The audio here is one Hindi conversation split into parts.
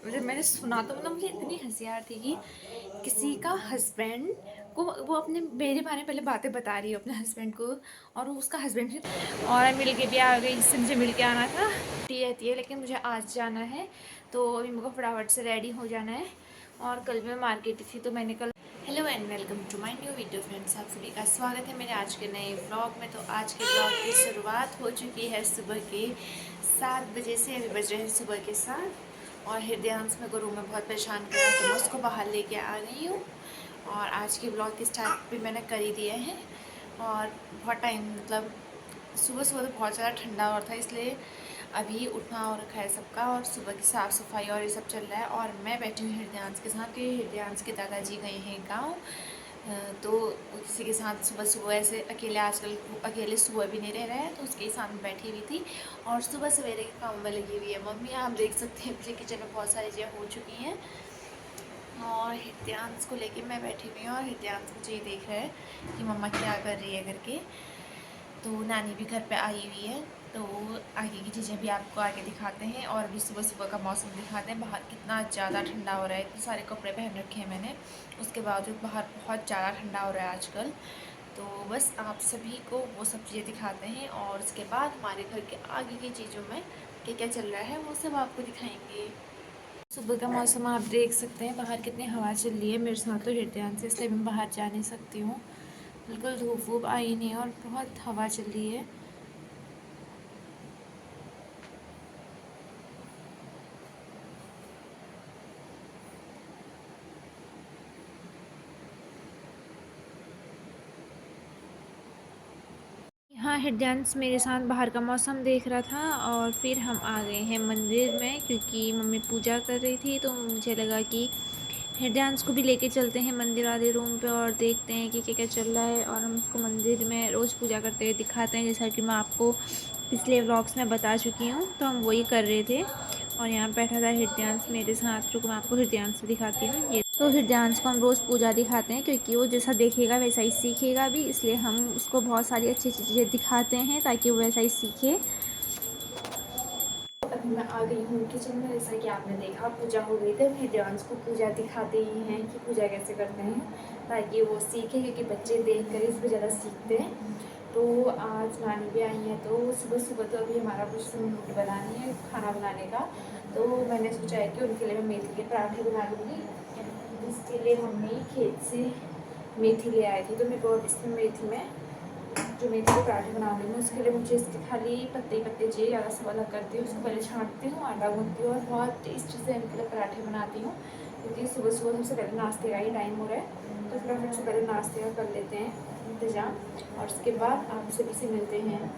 जब मैंने सुना तो मतलब मुझे इतनी हंसी आ रही थी कि किसी का हस्बैंड को वो अपने मेरे बारे में पहले बातें बता रही है अपने हस्बैंड को, और वो उसका हस्बैंड भी और मिल के भी आ गई। इससे मुझे मिल के आना था, छुट्टी रहती है लेकिन मुझे आज जाना है तो अभी मेरे को फटाफट से रेडी हो जाना है। और कल मैं मार्केट थी तो मैंने कल hello and welcome to my new video friends, आप सभी का स्वागत है मेरे आज के नए व्लॉग में। तो आज के व्लॉग की शुरुआत हो चुकी है सुबह के 7 बजे से। अभी बज रहे हैं सुबह के 7 और हृदयांश मेरे को रूम में बहुत परेशान कर रहा है तो मैं उसको बाहर लेके आ गई हूँ। और आज के ब्लॉग की स्टार्ट भी मैंने कर ही दिए हैं। और बहुत टाइम मतलब सुबह सुबह तो बहुत ज़्यादा ठंडा हो रहा था, इसलिए अभी उठना हो रखा है सबका और सुबह की साफ़ सफाई और ये सब चल रहा है। और मैं बैठी हूँ हृदयांश के साथ कि हृदयांश के दादाजी गए हैं गाँव, तो किसी के साथ सुबह सुबह ऐसे अकेले आजकल अकेले सुबह भी नहीं रह रहा है तो उसके साथ में बैठी हुई थी और सुबह सवेरे के काम में लगी हुई है मम्मी। आप देख सकते हैं मुझे किचन में बहुत सारी चीज़ें हो चुकी हैं और हृदयांश को लेके मैं बैठी हुई हूँ और हृदयांश मुझे ये देख रहा है कि मम्मा क्या कर रही है करके। तो नानी भी घर पे आई हुई है तो आगे की चीज़ें भी आपको आगे दिखाते हैं और अभी सुबह सुबह का मौसम दिखाते हैं। बाहर कितना ज़्यादा ठंडा हो रहा है, इतने सारे कपड़े पहन रखे हैं मैंने, उसके बावजूद बाहर बहुत ज़्यादा ठंडा हो रहा है आजकल। तो बस आप सभी को वो सब चीज़ें दिखाते हैं और उसके बाद हमारे घर के आगे की चीज़ों में क्या क्या चल रहा है वो सब आपको दिखाएंगे। सुबह का मौसम आप देख सकते हैं, बाहर कितनी हवा चल रही है। मेरे साथ तो हृदयांश से, इसलिए मैं बाहर जा नहीं सकती हूँ। बिल्कुल धूप वूप आई नहीं है और बहुत हवा चल रही है। हाँ, हृदयांश मेरे साथ बाहर का मौसम देख रहा था और फिर हम आ गए हैं मंदिर में क्योंकि मम्मी पूजा कर रही थी तो मुझे लगा कि हृदयांश को भी लेके चलते हैं मंदिर वाले रूम पे और देखते हैं कि क्या क्या चल रहा है। और हम उसको मंदिर में रोज़ पूजा करते हुए दिखाते हैं, जैसा कि मैं आपको पिछले व्लॉग्स में बता चुकी हूँ। तो हम वही कर रहे थे और यहाँ बैठा था हृदयांश मेरे साथ। रुको मैं आपको हृदयांश से दिखाती हूँ। ये तो हृदयांश को हम रोज़ पूजा दिखाते हैं क्योंकि वो जैसा देखेगा वैसा ही सीखेगा भी, इसलिए हम उसको बहुत सारी अच्छी अच्छी चीज़ें दिखाते हैं ताकि वो वैसा ही सीखे। अभी मैं आ गई हूँ किचन में, जैसा कि आपने देखा पूजा हो गई थी। हृदयांश को पूजा दिखाते ही हैं कि पूजा कैसे करते हैं ताकि वो सीखे, क्योंकि बच्चे देख कर इसमें ज़्यादा सीखते हैं। तो आज नानी भी आई हैं तो सुबह सुबह तो अभी हमारा कुछ रोटी बनानी है खाना बनाने का। तो मैंने सोचा है कि उनके लिए मैं मेथी के पराठे बना लूँगी। इसके लिए मम्मी खेत से मेथी ले आए थे तो मेरे को इसमें मेथी में जो मेथी के पराठे बनाऊंगी मैं, उसके लिए मुझे इसके खाली पत्ते ही पत्ते चाहिए, ज़्यादा सब अलग करती हूँ। उसको पहले छाँटती हूँ, आटा गूँथती हूँ और बहुत टेस्टी से इनके लिए पराठे बनाती हूँ क्योंकि सुबह सुबह सबसे पहले नाश्ते का ही टाइम हो रहा है तो फटाफट से पहले नाश्ते का कर लेते हैं इंतज़ाम और उसके बाद आप सभी से मिलते हैं।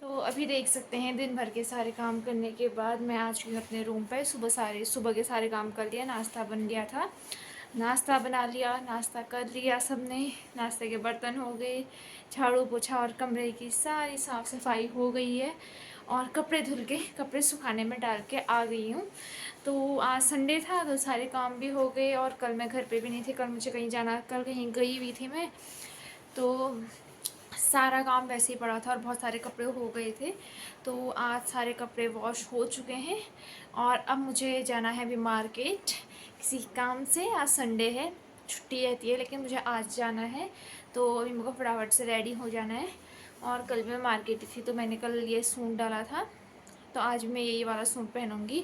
तो अभी देख सकते हैं दिन भर के सारे काम करने के बाद मैं आ चुकी हूँ अपने रूम पर। सुबह के सारे काम कर लिया, नाश्ता बन गया था, नाश्ता बना लिया, नाश्ता कर लिया सबने, नाश्ते के बर्तन हो गए, झाड़ू पोछा और कमरे की सारी साफ़ सफाई हो गई है और कपड़े धुल के कपड़े सुखाने में डाल के आ गई हूँ। तो आज संडे था तो सारे काम भी हो गए और कल मैं घर पे भी नहीं थी, कल मुझे कहीं जाना, कल कहीं गई हुई थी मैं। तो सारा काम वैसे ही पड़ा था और बहुत सारे कपड़े हो गए थे तो आज सारे कपड़े वॉश हो चुके हैं और अब मुझे जाना है अभी मार्केट किसी काम से। आज संडे है, छुट्टी रहती है लेकिन मुझे आज जाना है तो अभी मेरे को फटाफट से रेडी हो जाना है। और कल मैं मार्केट थी तो मैंने कल ये सूट डाला था तो आज मैं यही वाला सूट पहनूंगी।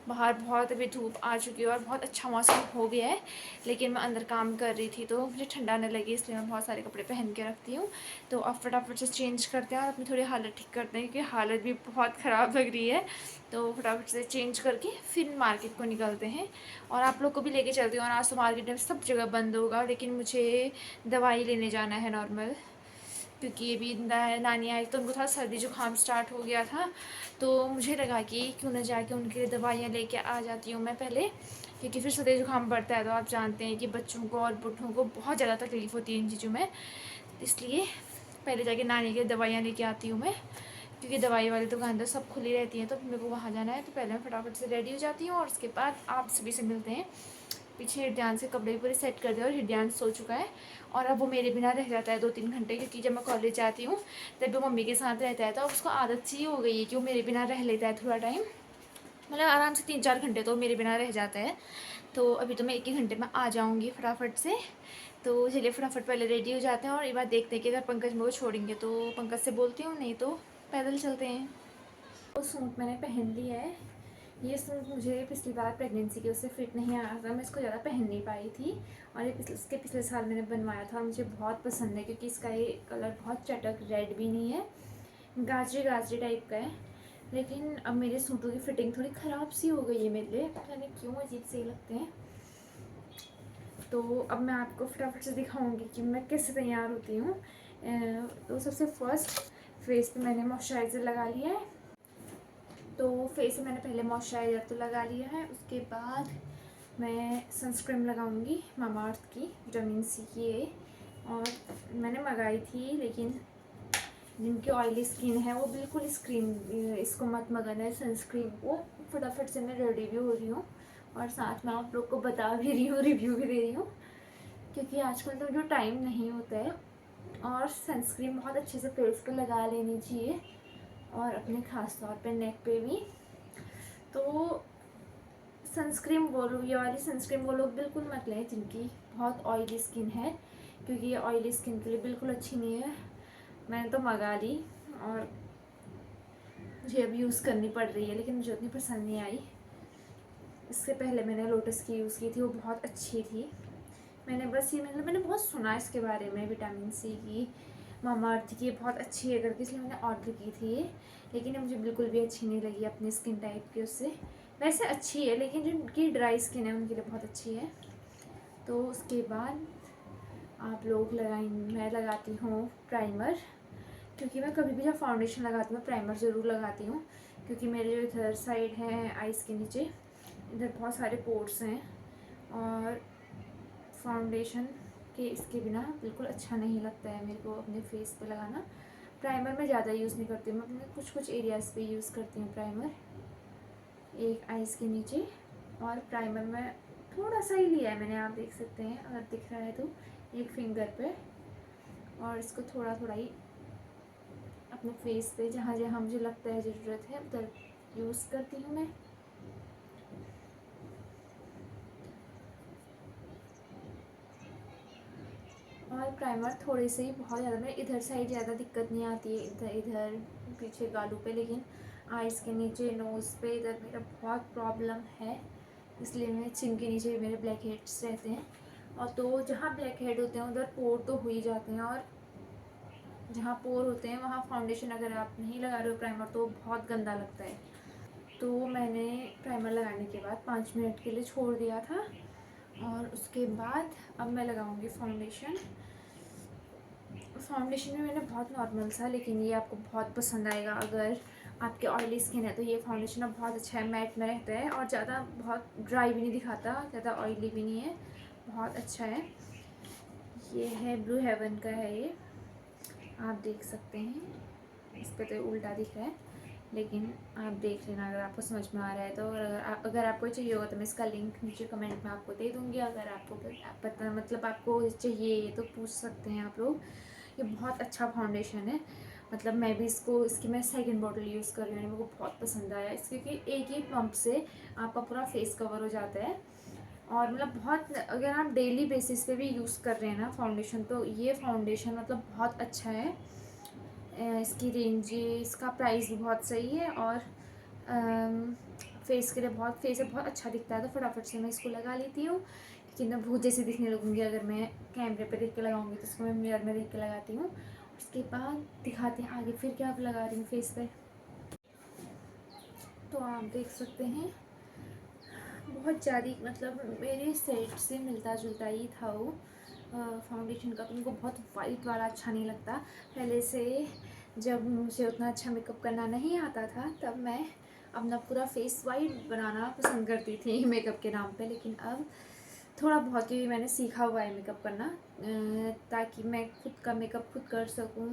बाहर बहुत अभी धूप आ चुकी है और बहुत अच्छा मौसम हो गया है लेकिन मैं अंदर काम कर रही थी तो मुझे ठंडा न लगे इसलिए मैं बहुत सारे कपड़े पहन के रखती हूँ। तो अब फटाफट से चेंज करते हैं और अपनी थोड़ी हालत ठीक करते हैं क्योंकि हालत भी बहुत ख़राब लग रही है। तो फटाफट से चेंज करके फिर मार्केट को निकलते हैं और आप लोग को भी लेके चलती हूँ। और आज तो मार्केट में सब जगह बंद होगा लेकिन मुझे दवाई लेने जाना है नॉर्मल, क्योंकि ये भी नानी आई तो उनको थोड़ा सर्दी जुकाम स्टार्ट हो गया था तो मुझे लगा कि क्यों ना जाके उनके लिए दवाइयाँ लेके आ जाती हूँ मैं पहले, क्योंकि फिर सर्दी जुकाम बढ़ता है तो आप जानते हैं कि बच्चों को और बूढ़ों को बहुत ज़्यादा तकलीफ़ होती है इन चीज़ों में। इसलिए पहले जाके नानी के दवाइयाँ लेके आती हूँ मैं, क्योंकि दवाई वाली दुकान तो सब खुली रहती हैं तो मेरे को वहाँ जाना है। तो पहले मैं फटाफट से रेडी हो जाती हूँ और उसके बाद आप सभी से मिलते हैं। पीछे हिरड्यान से कपड़े पूरे सेट कर दिए और हिरड्यान सो चुका है। और अब वो मेरे बिना रह जाता है 2-3 घंटे, क्योंकि जब मैं कॉलेज जाती हूँ तब वो मम्मी के साथ रहता है, तो अब उसको आदत सी हो गई है कि वो मेरे बिना रह लेता है थोड़ा टाइम, मतलब आराम से 3-4 घंटे तो मेरे बिना रह जाता है। तो अभी तो मैं 1 ही घंटे में आ जाऊँगी फटाफट से। तो चलिए फटाफट पहले रेडी हो जाते हैं और ये बात देखते हैं कि अगर पंकज मेरे को छोड़ेंगे तो पंकज से बोलती हूँ, नहीं तो पैदल चलते हैं। वो सूट मैंने पहन लिया है। ये सूट मुझे पिछली बार प्रेगनेंसी के उससे फिट नहीं आ रहा था, मैं इसको ज़्यादा पहन नहीं पाई थी। और ये इसके पिछले साल मैंने बनवाया था और मुझे बहुत पसंद है, क्योंकि इसका ये कलर बहुत चटक रेड भी नहीं है, गाजरी गाजरी टाइप का है। लेकिन अब मेरे सूटों की फिटिंग थोड़ी ख़राब सी हो गई है मेरे लिए, पता नहीं क्यों अजीब से लगते हैं। तो अब मैं आपको फटाफट से दिखाऊंगी कि मैं कैसे तैयार होती हूँ। तो सबसे फर्स्ट फेस पे मैंने मॉइस्चराइज़र लगा लिया है। तो फेस में मैंने पहले मॉइस्चराइज़र तो लगा लिया है, उसके बाद मैं सनस्क्रीन लगाऊंगी मामाअर्थ की विटामिन सी की है। और मैंने मंगाई थी, लेकिन जिनकी ऑयली स्किन है वो बिल्कुल इसको मत मंगाना है सनस्क्रीन को। फटाफट से मैं रेडी भी हो रही हूँ और साथ में आप लोग को बता भी रही हूँ, रिव्यू भी दे रही हूँ, क्योंकि आजकल तो जो टाइम नहीं होता है। और सनस्क्रीन बहुत अच्छे से फेस पे लगा लेनी चाहिए, और अपने खास तौर पे नेक पे भी। तो सनस्क्रीन वो लोग, ये वाली सनस्क्रीन वो लोग बिल्कुल मत लें जिनकी बहुत ऑयली स्किन है, क्योंकि ये ऑयली स्किन के लिए बिल्कुल अच्छी नहीं है। मैंने तो मंगा ली और मुझे अब यूज़ करनी पड़ रही है, लेकिन मुझे उतनी पसंद नहीं आई। इससे पहले मैंने लोटस की यूज़ की थी, वो बहुत अच्छी थी। मैंने बस ये मतलब मैंने बहुत सुना इसके बारे में, विटामिन सी की मामाअर्थ की बहुत अच्छी है करके, इसलिए मैंने ऑर्डर की थी ये। लेकिन ये मुझे बिल्कुल भी अच्छी नहीं लगी अपनी स्किन टाइप की उससे। वैसे अच्छी है, लेकिन जिनकी ड्राई स्किन है उनके लिए बहुत अच्छी है। तो उसके बाद आप लोग लगाएंगे, मैं लगाती हूँ प्राइमर, क्योंकि मैं कभी भी जब फाउंडेशन लगाती हूँ प्राइमर ज़रूर लगाती हूँ, क्योंकि मेरे जो इधर साइड है आइज़ के नीचे, इधर बहुत सारे पोर्स हैं और फाउंडेशन के इसके बिना बिल्कुल अच्छा नहीं लगता है मेरे को अपने फेस पे लगाना। प्राइमर मैं ज़्यादा यूज़ नहीं करती हूँ, मैं अपने कुछ कुछ एरियाज़ पे यूज़ करती हूँ प्राइमर, एक आइज़ के नीचे। और प्राइमर में थोड़ा सा ही लिया है मैंने, आप देख सकते हैं अगर दिख रहा है तो, एक फिंगर पे। और इसको थोड़ा थोड़ा ही अपने फेस पे जहाँ जहाँ मुझे लगता है ज़रूरत है उधर यूज़ करती हूँ मैं। और प्राइमर थोड़े से ही, बहुत ज़्यादा मेरे इधर साइड ज़्यादा दिक्कत नहीं आती है, इधर इधर पीछे गालों पे, लेकिन आइज़ के नीचे नोज़ पे इधर मेरा बहुत प्रॉब्लम है, इसलिए मेरे चिन के नीचे मेरे ब्लैक हेड्स रहते हैं। और तो जहाँ ब्लैक हेड होते हैं उधर पोर तो हो ही जाते हैं, और जहाँ पोर होते हैं वहाँ फाउंडेशन अगर आप नहीं लगा रहे हो प्राइमर तो बहुत गंदा लगता है। तो मैंने प्राइमर लगाने के बाद 5 मिनट के लिए छोड़ दिया था, और उसके बाद अब मैं लगाऊंगी फाउंडेशन। फाउंडेशन में मैंने बहुत नॉर्मल सा, लेकिन ये आपको बहुत पसंद आएगा अगर आपके ऑयली स्किन है तो। ये फाउंडेशन अब बहुत अच्छा है, मैट में रहता है और ज़्यादा बहुत ड्राई भी नहीं दिखाता, ज़्यादा ऑयली भी नहीं है, बहुत अच्छा है। ये है ब्लू हेवन का है, ये आप देख सकते हैं, इस पर तो उल्टा दिख रहा है, लेकिन आप देख लेना अगर आपको समझ में आ रहा है तो। अगर आपको चाहिए होगा तो मैं इसका लिंक नीचे कमेंट में आपको दे दूँगी, अगर आपको पता मतलब आपको चाहिए तो पूछ सकते हैं आप लोग। ये बहुत अच्छा फाउंडेशन है, मतलब मैं भी इसकी मैं सेकंड बॉटल यूज़ कर रही हूँ, मेरे को बहुत पसंद आया इसके, क्योंकि एक ही पंप से आपका पूरा फेस कवर हो जाता है। और मतलब बहुत, अगर आप डेली बेसिस पे भी यूज़ कर रहे हैं ना फाउंडेशन, तो ये फाउंडेशन मतलब बहुत अच्छा है। इसकी रेंज, इसका प्राइस भी बहुत सही है, और फेस के लिए बहुत, फेस से बहुत अच्छा दिखता है। तो फटाफट से मैं इसको लगा लेती हूँ, क्योंकि मैं भूत जैसी दिखने लगूँगी अगर मैं कैमरे पे देख के लगाऊंगी, तो इसको मैं मिरर में देख के लगाती हूँ। उसके बाद दिखाते हैं आगे फिर क्या आप लगा रही हूँ फेस पे। तो आप देख सकते हैं बहुत ज़्यादा, मतलब मेरे सेट से मिलता जुलता ही था वो फाउंडेशन का, तो उनको बहुत वाइट वाला अच्छा नहीं लगता। पहले से जब मुझे उतना अच्छा मेकअप करना नहीं आता था तब मैं अपना पूरा फेस वाइट बनाना पसंद करती थी मेकअप के नाम पे, लेकिन अब थोड़ा बहुत ही मैंने सीखा हुआ है मेकअप करना, ताकि मैं खुद का मेकअप खुद कर सकूं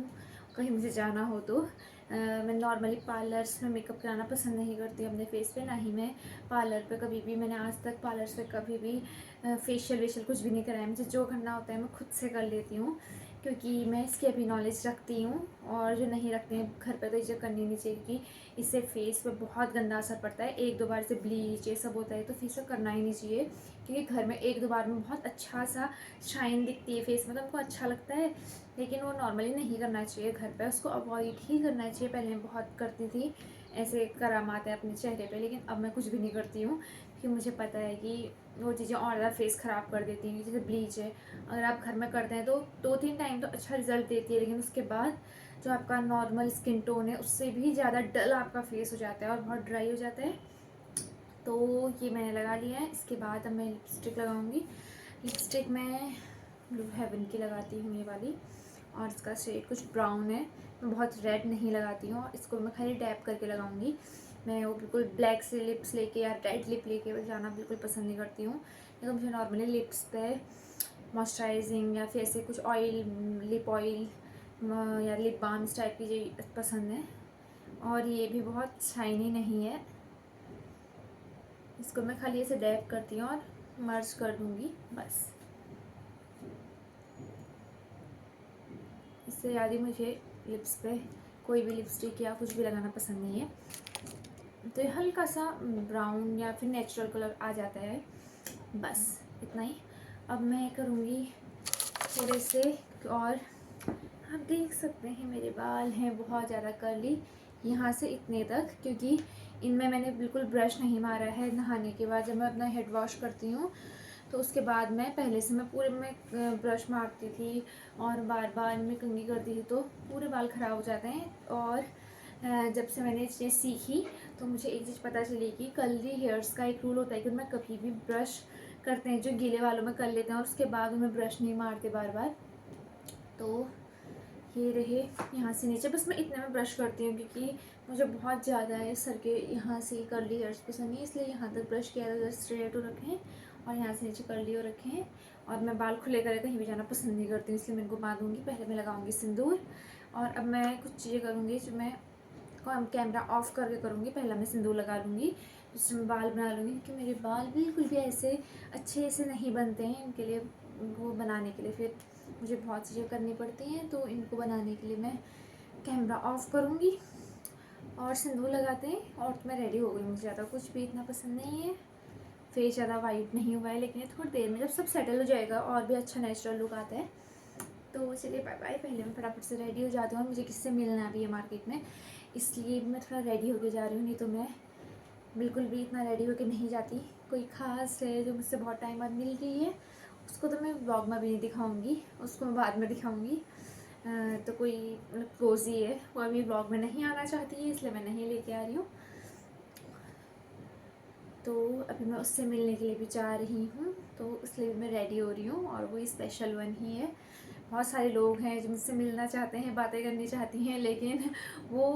कहीं मुझे जाना हो तो। मैं नॉर्मली पार्लर्स में मेकअप कराना पसंद नहीं करती अपने फेस पे, ना ही मैं पार्लर पे कभी भी, मैंने आज तक पार्लर से कभी भी फेशियल वेशियल कुछ भी नहीं कराया। मुझे जो करना होता है मैं खुद से कर लेती हूँ, क्योंकि मैं इसकी अभी नॉलेज रखती हूँ। और जो नहीं रखते हैं घर पे तो ये करनी नहीं चाहिए, क्योंकि इससे फेस पे बहुत गंदा असर पड़ता है। एक दो बार से ब्लीच ये सब होता है तो फेस पे करना ही नहीं चाहिए, क्योंकि घर में एक दो बार में बहुत अच्छा सा शाइन दिखती है फेस में, तो हमको अच्छा लगता है। लेकिन वो नॉर्मली नहीं करना चाहिए घर पे, उसको अवॉइड ही करना चाहिए। पहले मैं बहुत करती थी ऐसे करामाते अपने चेहरे पे, लेकिन अब मैं कुछ भी नहीं करती हूँ, क्योंकि मुझे पता है कि वो चीज़ें और ज़्यादा फेस ख़राब कर देती हैं। जैसे ब्लीच है, अगर आप घर में करते हैं तो 2-3 टाइम तो अच्छा रिजल्ट देती है, लेकिन उसके बाद जो आपका नॉर्मल स्किन टोन है उससे भी ज़्यादा डल आपका फेस हो जाता है और बहुत ड्राई हो जाता है। तो ये मैंने लगा लिया है। इसके बाद अब मैं लिपस्टिक लगाऊंगी। लिपस्टिक मैं ब्लू हेवन की लगाती हूँ, ये वाली, और इसका शेड कुछ ब्राउन है। मैं बहुत रेड नहीं लगाती हूँ, इसको मैं खाली डैप करके लगाऊंगी। मैं वो बिल्कुल ब्लैक से लिप्स लेके या रेड लिप लेके जाना बिल्कुल पसंद नहीं करती हूँ। तो मुझे नॉर्मली लिप्स पे मॉइस्चराइजिंग या फिर ऐसे कुछ ऑयल, लिप ऑयल या लिप बाम इस टाइप की जो पसंद है। और ये भी बहुत शाइनी नहीं है। इसको मैं खाली ऐसे डैप करती हूँ और मर्ज कर दूँगी बस। इससे ज़्यादा मुझे लिप्स पे कोई भी लिपस्टिक या कुछ भी लगाना पसंद नहीं है। तो ये हल्का सा ब्राउन या फिर नेचुरल कलर आ जाता है, बस इतना ही। अब मैं करूँगी थोड़े से, और आप देख सकते हैं मेरे बाल हैं बहुत ज़्यादा कर्ली यहाँ से इतने तक, क्योंकि इनमें मैंने बिल्कुल ब्रश नहीं मारा है। नहाने के बाद जब मैं अपना हेड वॉश करती हूँ तो उसके बाद मैं पहले से मैं पूरे में ब्रश मारती थी और बार बार में कंघी करती थी, तो पूरे बाल ख़राब हो जाते हैं। और जब से मैंने ये चीज़ सीखी तो मुझे एक चीज़ पता चली कि कर्ली हेयर्स का एक रूल होता है कि उनमें कभी भी ब्रश करते हैं, जो गीले वालों में कर लेते हैं और उसके बाद उनमें ब्रश नहीं मारते बार बार। तो ये रहे यहाँ से नीचे, बस मैं इतने में ब्रश करती हूँ, क्योंकि मुझे बहुत ज़्यादा है सर के यहाँ से कर्ली हेयर्स पसंद नहीं, इसलिए यहाँ तक ब्रश किया था, स्ट्रेट हो रखे हैं और यहाँ से नीचे कर्ली हो रखे हैं। और मैं बाल खुले करे कहीं भी जाना पसंद नहीं करती हूँ, इसलिए मैं इनको बांध दूँगी। पहले मैं लगाऊँगी सिंदूर, और अब मैं कुछ चीज़ें करूँगी जो मैं कैमरा ऑफ करके करूँगी। पहले मैं सिंदूर लगा लूँगी, जिससे मैं बाल बना लूँगी, क्योंकि मेरे बाल बिल्कुल भी ऐसे अच्छे से नहीं बनते हैं। इनके लिए, वो बनाने के लिए फिर मुझे बहुत चीज़ें करनी पड़ती हैं, तो इनको बनाने के लिए मैं कैमरा ऑफ करूँगी और सिंदूर लगाते हैं। और तो मैं रेडी हो गई। मुझे ज़्यादा कुछ भी इतना पसंद नहीं है, फेस ज़्यादा वाइट नहीं हुआ है, लेकिन ये थोड़ी देर में जब सब सेटल हो जाएगा और भी अच्छा नेचुरल लुक आता है। तो चलिए बाय बाय। पहले मैं फटाफट से रेडी हो जाती हूँ, और मुझे किससे मिलना भी है मार्केट में, इसलिए मैं थोड़ा रेडी होके जा रही हूँ, नहीं तो मैं बिल्कुल भी इतना रेडी होके नहीं जाती। कोई ख़ास है जो मुझसे बहुत टाइम बाद मिल रही है, उसको तो मैं व्लॉग में भी नहीं दिखाऊंगी, उसको मैं बाद में दिखाऊंगी। तो कोई मतलब क्लोजी है, वो अभी व्लॉग में नहीं आना चाहती है, इसलिए मैं नहीं लेके आ रही हूँ। तो अभी मैं उससे मिलने के लिए भी जा रही हूँ, तो इसलिए मैं रेडी हो रही हूँ, और वो स्पेशल वन ही है। बहुत सारे लोग हैं जो मुझसे मिलना चाहते हैं, बातें करनी चाहती हैं, लेकिन वो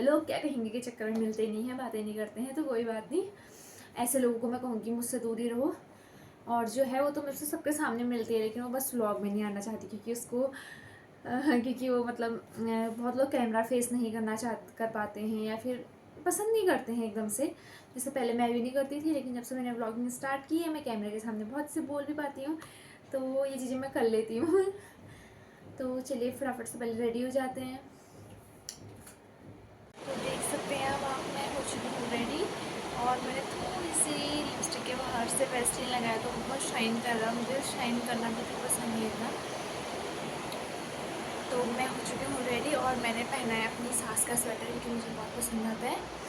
लोग क्या कहेंगे के चक्कर में मिलते नहीं हैं, बातें नहीं करते हैं। तो कोई बात नहीं, ऐसे लोगों को मैं कहूँगी मुझसे दूर ही रहो। और जो है वो तो मुझसे सबके सामने मिलती है, लेकिन वो बस व्लॉग में नहीं आना चाहती, क्योंकि उसको क्योंकि वो मतलब बहुत लोग कैमरा फेस नहीं कर पाते हैं, या फिर पसंद नहीं करते हैं एकदम से। जैसे पहले मैं भी नहीं करती थी, लेकिन जब से मैंने व्लॉगिंग स्टार्ट की है मैं कैमरे के सामने बहुत से बोल भी पाती हूँ, तो ये चीज़ें मैं कर लेती हूँ। तो चलिए फटाफट से पहले रेडी हो जाते हैं। तो देख सकते हैं अब मैं हो चुकी हूँ रेडी, और मैंने थोड़ी सी लिपस्टिक के बाहर से वेस्लिन लगाया, तो बहुत शाइन कर रहा, मुझे शाइन करना बिल्कुल पसंद नहीं था। तो मैं हो चुकी हूँ रेडी, और मैंने पहना है अपनी सास का स्वेटर, क्योंकि मुझे बहुत पसंद आता है।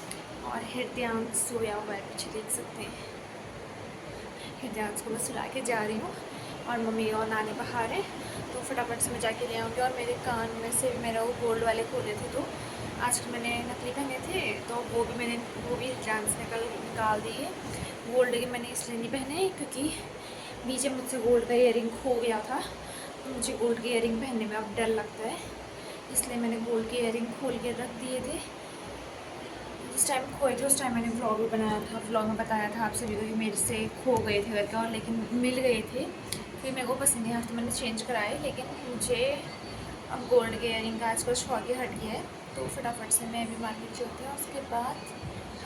और हृदयांश सोया हुआ है पीछे, देख सकते हैं। हृदयांश को मैं सुला के जा रही हूँ, और मम्मी और नानी बाहर हैं, तो फटाफट से मैं जाके ले आऊँगी। और मेरे कान में से मेरा वो गोल्ड वाले खोले थे, तो आज मैंने नकली पहने थे, तो वो भी हृदयांश ने कल निकाल दिए। गोल्ड के मैंने इसलिए नहीं पहने, क्योंकि बीच में मुझसे गोल्ड का ईयरिंग खो गया था, तो मुझे गोल्ड के ईयरिंग पहनने में अब डर लगता है, इसलिए मैंने गोल्ड के ईयरिंग खोल के रख दिए थे। जिस टाइम खोए थे उस टाइम मैंने व्लॉग भी बनाया था, व्लॉग में बताया था आपसे भी कि मेरे से खो गए थे करके, और लेकिन मिल गए थे। फिर मेरे को पसंद नहीं आया, तो मैंने चेंज कराए। लेकिन मुझे अब गोल्ड के ईयरिंग का आजकल शौक ही हट गया है, तो फटाफट से मैं भी मार्केट चलती हूँ, उसके बाद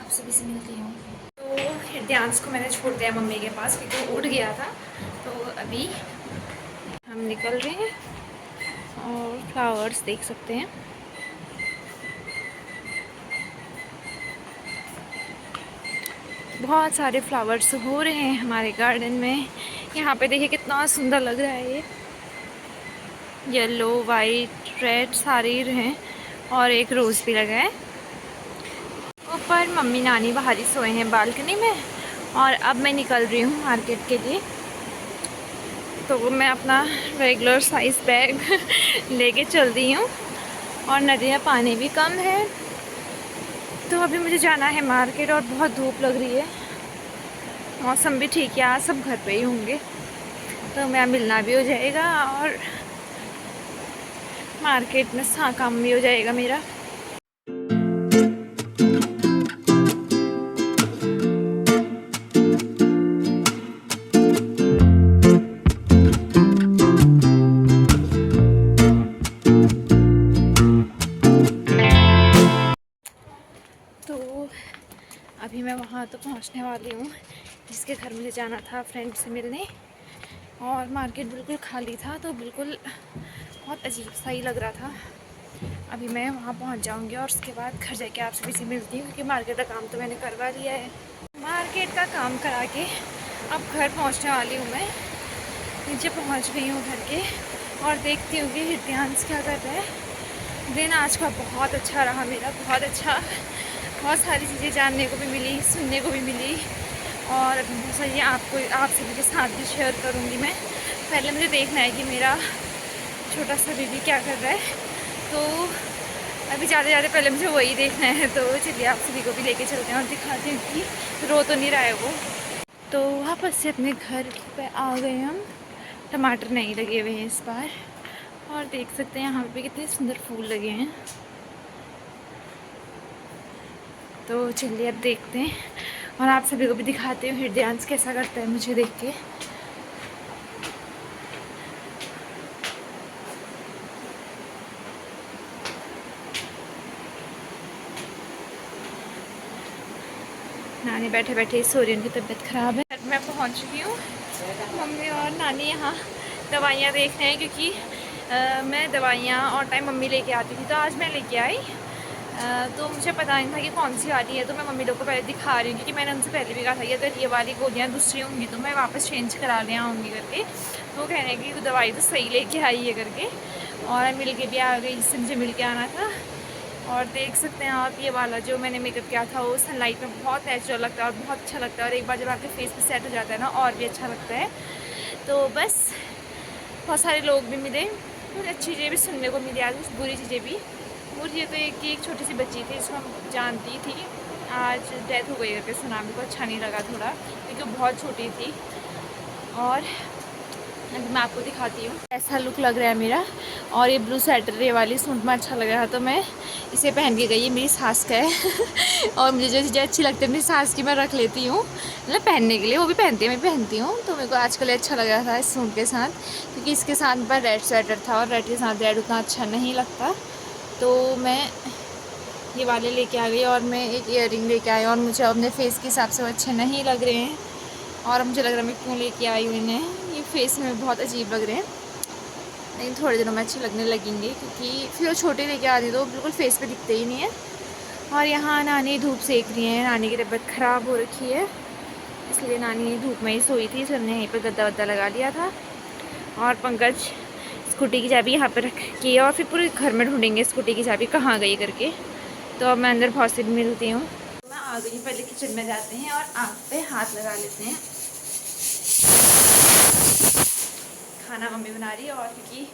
आप सभी से मिलती हूँ। तो ध्यान को मैंने छोड़ दिया मम्मी के पास क्योंकि वो उठ गया था। तो अभी हम निकल रहे हैं और फ्लावर्स देख सकते हैं। बहुत सारे फ्लावर्स हो रहे हैं हमारे गार्डन में। यहाँ पे देखिए कितना सुंदर लग रहा है। ये येलो वाइट रेड सारे हैं और एक रोज़ भी लगा है। ऊपर मम्मी नानी बाहर ही सोए हैं बालकनी में और अब मैं निकल रही हूँ मार्केट के लिए। तो मैं अपना रेगुलर साइज़ बैग लेके चल रही हूँ और नदियाँ पानी भी कम है। तो अभी मुझे जाना है मार्केट और बहुत धूप लग रही है। मौसम भी ठीक है, आज सब घर पे ही होंगे तो मेरा मिलना भी हो जाएगा और मार्केट में काम भी हो जाएगा मेरा। तो अभी मैं वहाँ तो पहुँचने वाली हूँ जिसके घर मुझे जाना था फ्रेंड से मिलने। और मार्केट बिल्कुल खाली था तो बिल्कुल बहुत अजीब सा ही लग रहा था। अभी मैं वहाँ पहुँच जाऊँगी और उसके बाद घर जाके आप सभी से मिलती हूँ क्योंकि मार्केट का काम तो मैंने करवा लिया है। मार्केट का काम करा के अब घर पहुँचने वाली हूँ मैं। नीचे पहुँच गई हूँ घर के और देखती हूँ कि हृदयांश क्या कर रहा है। दिन आज का बहुत अच्छा रहा मेरा, बहुत अच्छा। बहुत सारी चीज़ें जानने को भी मिली, सुनने को भी मिली और अभी बहुत सारी आप सभी के साथ भी शेयर करूँगी मैं। पहले मुझे देखना है कि मेरा छोटा सा बेबी क्या कर रहा है, तो अभी ज़्यादा पहले मुझे वही देखना है। तो चलिए आप सभी को भी लेके चलते हैं और दिखाते हैं कि रो तो नहीं रहा है वो। तो वापस से अपने घर पे आ गए हम। टमाटर नहीं लगे हुए हैं इस बार और देख सकते हैं यहाँ पे कितने सुंदर फूल लगे हैं। तो चलिए अब देखते हैं और आप सभी को भी दिखाते हैं हृदयांश कैसा करता है मुझे देख के। नानी बैठे बैठे सो रही, उनकी तबीयत ख़राब है। मैं पहुंच चुकी हूँ। मम्मी और नानी यहाँ दवाइयाँ देख रहे हैं क्योंकि मैं दवाइयाँ और टाइम मम्मी लेके आती थी तो आज मैं लेके आई। तो मुझे पता नहीं था कि कौन सी वाली है तो मैं मम्मी लोग को पहले दिखा रही हूँ क्योंकि मैंने उनसे पहले भी कहा था कि अगर ये वाली गोलियाँ दूसरी होंगी तो मैं वापस चेंज करा ले आऊँगी करके। तो वो कह रहे हैं कि दवाई तो सही लेके आई है करके। और मिल के भी आ गई, इससे मुझे मिल के आना था। और देख सकते हैं आप ये वाला जो मैंने मेकअप किया था वो सनलाइट में बहुत नेचुरल लगता है और बहुत अच्छा लगता है। और एक बार जब आपके फेस पे सेट हो जाता है ना और भी अच्छा लगता है। तो बस बहुत सारे लोग भी मिले, कुछ अच्छी चीज़ें भी सुनने को मिली, आज कुछ बुरी चीज़ें भी। मुझे तो एक छोटी सी बच्ची थी जिसको हम जानती थी, आज डेथ हो गई करके सुना। मेरे को अच्छा नहीं लगा थोड़ा क्योंकि बहुत छोटी थी। और मैं आपको दिखाती हूँ ऐसा लुक लग रहा है मेरा। और ये ब्लू स्वेटर ये वाली सूट में अच्छा लग रहा था तो मैं इसे पहन के गई। ये मेरी सास का है और मुझे जो चीज़ें अच्छी लगती है मेरी सास की मैं रख लेती हूँ, मतलब पहनने के लिए। वो भी पहनती है, मैं पहनती हूँ। तो मेरे को आजकल अच्छा लग रहा था इस सूट के साथ क्योंकि इसके साथ पर रेड स्वेटर था और रेड के साथ रेड उतना अच्छा नहीं लगता। तो मैं ये वाले लेके आ गई और मैं एक ईयरिंग लेके आई और मुझे अपने फेस के हिसाब से वो अच्छे नहीं लग रहे हैं। और मुझे लग रहा है मैं क्यों लेके आई हूँ इन्हें, ये फेस में बहुत अजीब लग रहे हैं। लेकिन थोड़े दिनों में अच्छे लगने लगेंगे क्योंकि फिर वो छोटे लेके आती तो बिल्कुल फेस पे दिखते ही नहीं है। और यहाँ नानी धूप सेक रही है, नानी की तबीयत ख़राब हो रखी है इसलिए नानी धूप में ही सोई थी। सर ने यहीं पर गद्दा वद्दा लगा लिया था। और पंकज स्कूटी की चाबी यहाँ पर रख की है और फिर पूरे घर में ढूंढेंगे स्कूटी की चाबी कहाँ गई करके। तो अब मैं अंदर बहुत से मिलती हूँ। मैं आ गई, पहले किचन में जाते हैं और आग पे हाथ लगा लेते हैं। खाना मम्मी बना रही है और क्योंकि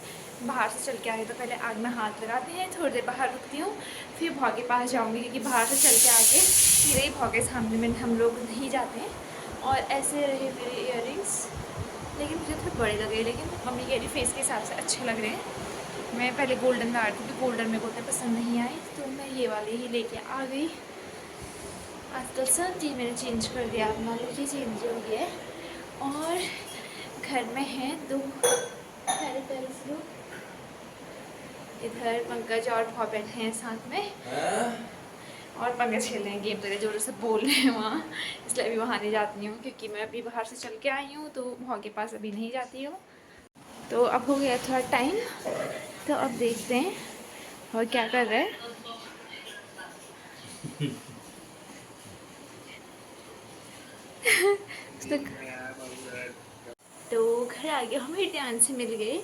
बाहर से चल के आ रही तो पहले आग में हाथ लगाते हैं। थोड़ी देर बाहर रुकती हूँ फिर भाव के पास जाऊँगी क्योंकि बाहर से चल के आके सीधे ही भाव के सामने में हम लोग नहीं जाते हैं। और ऐसे रहे मेरे इयररिंग्स, लेकिन मुझे थोड़े बड़े लगे, लेकिन मम्मी कह रही फेस के हिसाब से अच्छे लग रहे हैं। मैं पहले गोल्डन में आ रही थी क्योंकि गोल्डन मेरे को उतने पसंद नहीं आई तो मैं ये वाले ही लेके आ गई। आजकल सब चीज़ मैंने चेंज कर दिया, अपना लुक ही चेंज हो गया है। और घर में है दो प्यारे प्यारे से लोग। इधर पंकज और भाव बैठे हैं साथ में और पंकज खेल रहे हैं गेम, तेरे जोरों से बोल रहे हैं वहाँ, इसलिए अभी वहाँ नहीं जाती हूँ क्योंकि मैं अभी बाहर से चल के आई हूँ तो भाव के पास अभी नहीं जाती हूँ। तो अब हो गया थोड़ा टाइम, तो अब देखते हैं और क्या कर रहे हैं। तो घर आ गया, हम हिरद्यान से मिल गए।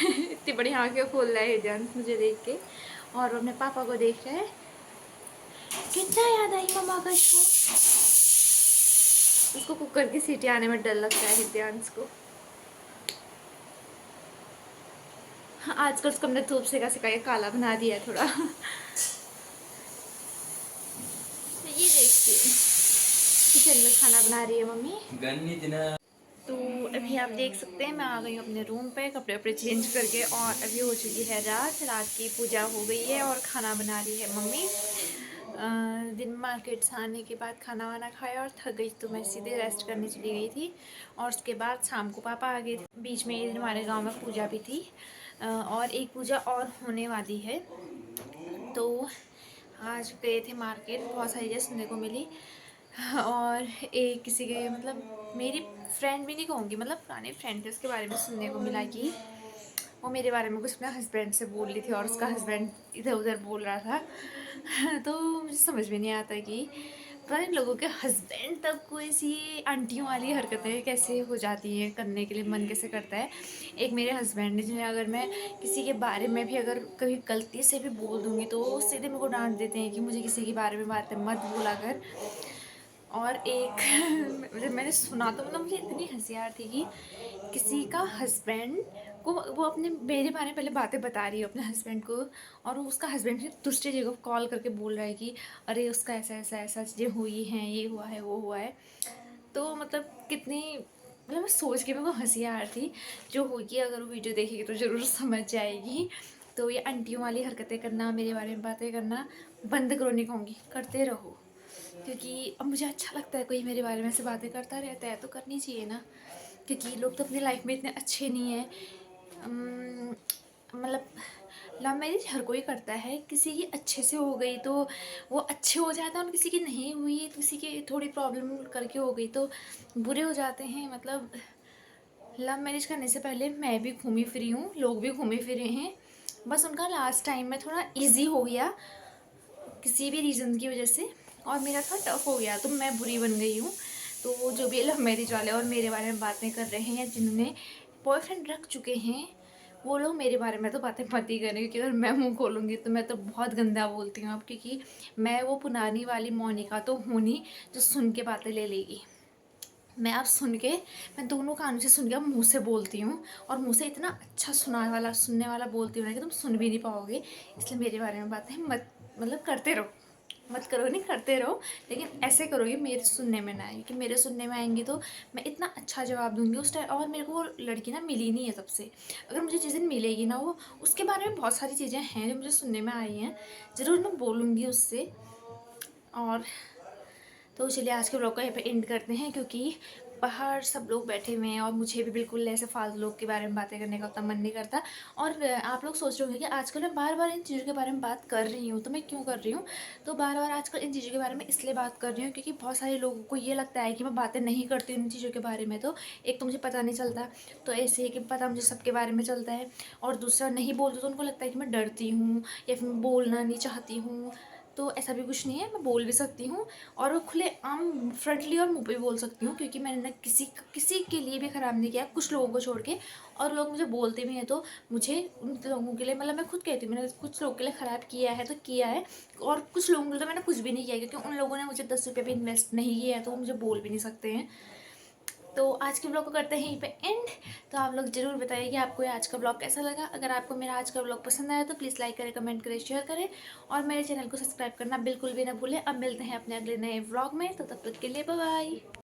इतनी बड़ी आँखें खोल रहा है हिरद्यान मुझे देख के और वो अपने पापा को देख रहा है। कितना याद आई मम्मा का इसको, उसको कुकर की सीटी आने में डर लगता है हिरद्यांश को। हाँ, आजकल उसको हमने धूप सेका सिका काला बना दिया है थोड़ा। ये देखिए किचन में खाना बना रही है मम्मी। तो अभी आप देख सकते हैं मैं आ गई हूँ अपने रूम पे कपड़े वपड़े चेंज करके और अभी हो चुकी है रात, रात की पूजा हो गई है और खाना बना रही है मम्मी। दिन में मार्केट से आने के बाद खाना वाना खाया और थक गई तो मैं सीधे रेस्ट करने चली गई थी और उसके बाद शाम को पापा आ गए थे। बीच में ये दिन हमारे गांव में पूजा भी थी और एक पूजा और होने वाली है। तो आज गए थे मार्केट, बहुत सारी चीज़ें सुनने को मिली और एक किसी के मतलब मेरी फ्रेंड भी नहीं कहूँगी, मतलब पुराने फ्रेंड थे, उसके बारे में सुनने को मिला कि वो मेरे बारे में कुछ अपने हस्बैंड से बोल रही थी और उसका हस्बैंड इधर उधर बोल रहा था। तो मुझे समझ में नहीं आता कि पता नहीं लोगों के हस्बैंड तक को ऐसी आंटियों वाली हरकतें कैसे हो जाती हैं, करने के लिए मन कैसे करता है। एक मेरे हस्बैंड ने जिन्हें अगर मैं किसी के बारे में भी अगर कभी गलती से भी बोल दूँगी तो वो सीधे मेरे को डांट देते हैं कि मुझे किसी के बारे में बातें मत बोला कर। और एक जब मैंने सुना तो मतलब मुझे इतनी हंसी आ रही थी कि किसी का हस्बैंड को वो अपने मेरे बारे में पहले बातें बता रही है अपने हस्बैंड को और उसका हस्बैंड फिर दूसरी जगह कॉल करके बोल रहा है कि अरे उसका ऐसा ऐसा ऐसा चीज़ें हुई हैं, ये हुआ है वो हुआ है। तो मतलब कितनी मतलब मैं सोच के मेरे को हंसी आ रही थी। जो होगी अगर वो वीडियो देखेगी तो ज़रूर समझ जाएगी। तो ये आंटियों वाली हरकतें करना, मेरे बारे में बातें करना बंद करो, नहीं कहूँगी, करते रहो क्योंकि अब मुझे अच्छा लगता है कोई मेरे बारे में ऐसे बातें करता रहता है तो करनी चाहिए ना, क्योंकि लोग तो अपनी लाइफ में इतने अच्छे नहीं हैं। मतलब लव मैरिज हर कोई करता है, किसी की अच्छे से हो गई तो वो अच्छे हो जाता है और किसी की नहीं हुई, किसी की थोड़ी प्रॉब्लम करके हो गई तो बुरे हो जाते हैं। मतलब लव मैरिज करने से पहले मैं भी घूमी फिरी हूँ, लोग भी घूमे फिरे हैं, बस उनका लास्ट टाइम में थोड़ा इजी हो गया किसी भी रीज़न की वजह से और मेरा थोड़ा टफ हो गया तो मैं बुरी बन गई हूँ। तो जो भी लव मैरिज वाले और मेरे बारे में बातें कर रहे हैं या जिन्होंने बॉयफ्रेंड रख चुके हैं वो लोग मेरे बारे में तो बातें मत ही करें, क्योंकि अगर मैं मुंह खोलूँगी तो मैं तो बहुत गंदा बोलती हूँ अब, क्योंकि मैं वो पुरानी वाली मोनिका तो हूँ नहीं जो सुन के बातें ले लेगी। मैं अब सुन के, मैं दोनों कानों से सुन के अब मुँह से बोलती हूँ और मुँह से इतना अच्छा सुनने वाला बोलती हूँ ना कि तुम सुन भी नहीं पाओगे। इसलिए मेरे बारे में बातें मत मतलब करते रहो, मत करो नहीं, करते रहो, लेकिन ऐसे करोगे मेरे सुनने में ना आए, कि मेरे सुनने में आएंगे तो मैं इतना अच्छा जवाब दूंगी उस टाइम। और मेरे को वो लड़की ना मिली नहीं है तब से, अगर मुझे जिस दिन मिलेगी ना वो, उसके बारे में बहुत सारी चीज़ें हैं जो मुझे सुनने में आई हैं, ज़रूर मैं बोलूँगी उससे। और तो चलिए आज के ब्लॉग को यहाँ पे एंड करते हैं, क्योंकि बाहर सब लोग बैठे हुए हैं और मुझे भी बिल्कुल ऐसे फालतू लोग के बारे में बातें करने का उतना मन नहीं करता। और आप लोग सोच रहे होंगे कि आजकल मैं बार बार इन चीज़ों के बारे में बात कर रही हूँ, तो मैं क्यों कर रही हूँ। तो बार बार आजकल इन चीज़ों के बारे में इसलिए बात कर रही हूँ क्योंकि बहुत सारे लोगों को ये लगता है कि मैं बातें नहीं करती इन चीज़ों के बारे में, तो एक तो मुझे पता नहीं चलता, तो ऐसे ही कि पता मुझे सबके बारे में चलता है, और दूसरा नहीं बोलती तो उनको लगता है कि मैं डरती हूँ या फिर मैं बोलना नहीं चाहती हूँ। तो ऐसा भी कुछ नहीं है, मैं बोल भी सकती हूँ और वो खुले आम फ्रंटली और मुँह पे बोल सकती हूँ, क्योंकि मैंने ना किसी के लिए भी ख़राब नहीं किया, कुछ लोगों को छोड़ के। और लोग मुझे बोलते भी हैं तो मुझे उन लोगों के लिए, मतलब मैं खुद कहती हूँ मैंने कुछ लोगों के लिए ख़राब किया है तो किया है, और कुछ लोगों के लिए तो मैंने कुछ भी नहीं किया, क्योंकि उन लोगों ने मुझे 10 रुपये भी इन्वेस्ट नहीं किया है तो वो मुझे बोल भी नहीं सकते हैं। तो आज के ब्लॉग को करते हैं यहीं पे एंड। तो आप लोग ज़रूर बताइए कि आपको ये आज का ब्लॉग कैसा लगा। अगर आपको मेरा आज का ब्लॉग पसंद आया तो प्लीज़ लाइक करें, कमेंट करें, शेयर करें और मेरे चैनल को सब्सक्राइब करना बिल्कुल भी ना भूलें। अब मिलते हैं अपने अगले नए ब्लॉग में, तो तब तक के लिए बाय बाय।